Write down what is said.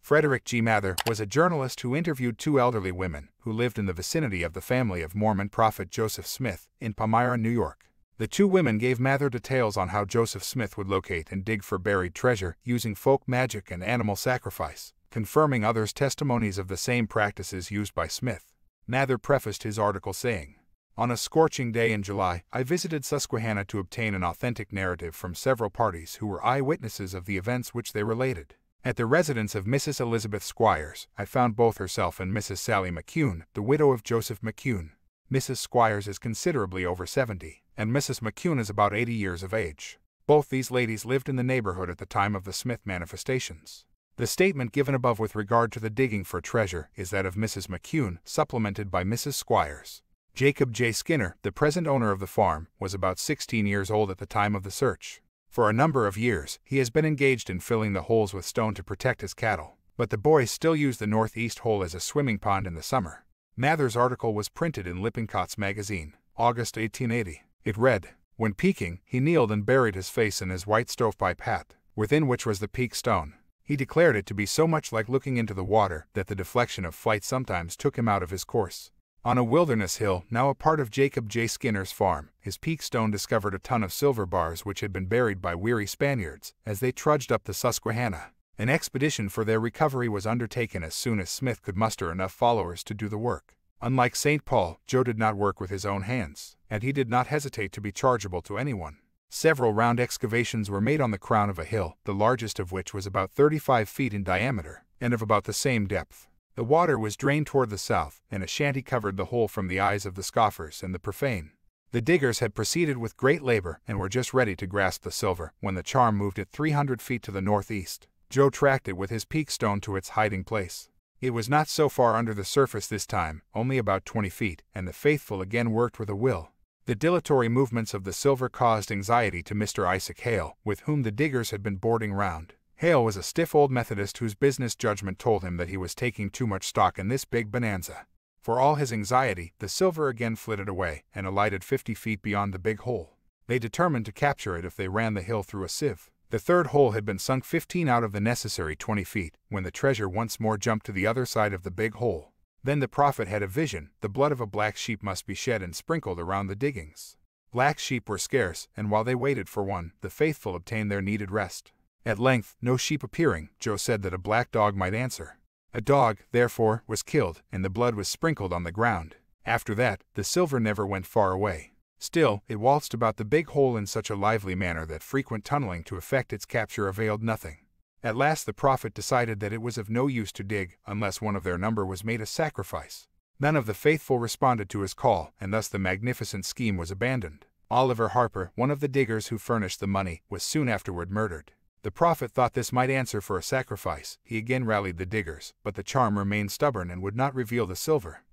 Frederic G. Mather was a journalist who interviewed two elderly women who lived in the vicinity of the family of Mormon prophet Joseph Smith in Palmyra, New York. The two women gave Mather details on how Joseph Smith would locate and dig for buried treasure using folk magic and animal sacrifice, confirming others' testimonies of the same practices used by Smith. Mather prefaced his article saying, "On a scorching day in July, I visited Susquehanna to obtain an authentic narrative from several parties who were eyewitnesses of the events which they related. At the residence of Mrs. Elizabeth Squires, I found both herself and Mrs. Sally McCune, the widow of Joseph McCune. Mrs. Squires is considerably over 70, and Mrs. McCune is about 80 years of age. Both these ladies lived in the neighborhood at the time of the Smith manifestations." The statement given above with regard to the digging for treasure is that of Mrs. McCune, supplemented by Mrs. Squires. Jacob J. Skinner, the present owner of the farm, was about 16 years old at the time of the search. For a number of years, he has been engaged in filling the holes with stone to protect his cattle, but the boys still use the northeast hole as a swimming pond in the summer. Mather's article was printed in Lippincott's magazine, August 1880. It read, "When peeking, he kneeled and buried his face in his white stovepipe hat, within which was the peak stone. He declared it to be so much like looking into the water that the deflection of flight sometimes took him out of his course." On a wilderness hill, now a part of Jacob J. Skinner's farm, his peak stone discovered a ton of silver bars which had been buried by weary Spaniards as they trudged up the Susquehanna. An expedition for their recovery was undertaken as soon as Smith could muster enough followers to do the work. Unlike St. Paul, Joe did not work with his own hands, and he did not hesitate to be chargeable to anyone. Several round excavations were made on the crown of a hill, the largest of which was about 35 feet in diameter, and of about the same depth. The water was drained toward the south, and a shanty covered the hole from the eyes of the scoffers and the profane. The diggers had proceeded with great labor and were just ready to grasp the silver when the charm moved it 300 feet to the northeast. Joe tracked it with his peak stone to its hiding place. It was not so far under the surface this time, only about 20 feet, and the faithful again worked with a will. The dilatory movements of the silver caused anxiety to Mr. Isaac Hale, with whom the diggers had been boarding round. Hale was a stiff old Methodist whose business judgment told him that he was taking too much stock in this big bonanza. For all his anxiety, the silver again flitted away and alighted 50 feet beyond the big hole. They determined to capture it if they ran the hill through a sieve. The third hole had been sunk 15 out of the necessary 20 feet when the treasure once more jumped to the other side of the big hole. Then the prophet had a vision: the blood of a black sheep must be shed and sprinkled around the diggings. Black sheep were scarce, and while they waited for one, the faithful obtained their needed rest. At length, no sheep appearing, Joe said that a black dog might answer. A dog, therefore, was killed, and the blood was sprinkled on the ground. After that, the silver never went far away. Still, it waltzed about the big hole in such a lively manner that frequent tunneling to effect its capture availed nothing. At last the prophet decided that it was of no use to dig unless one of their number was made a sacrifice. None of the faithful responded to his call, and thus the magnificent scheme was abandoned. Oliver Harper, one of the diggers who furnished the money, was soon afterward murdered. The prophet thought this might answer for a sacrifice. He again rallied the diggers, but the charm remained stubborn and would not reveal the silver.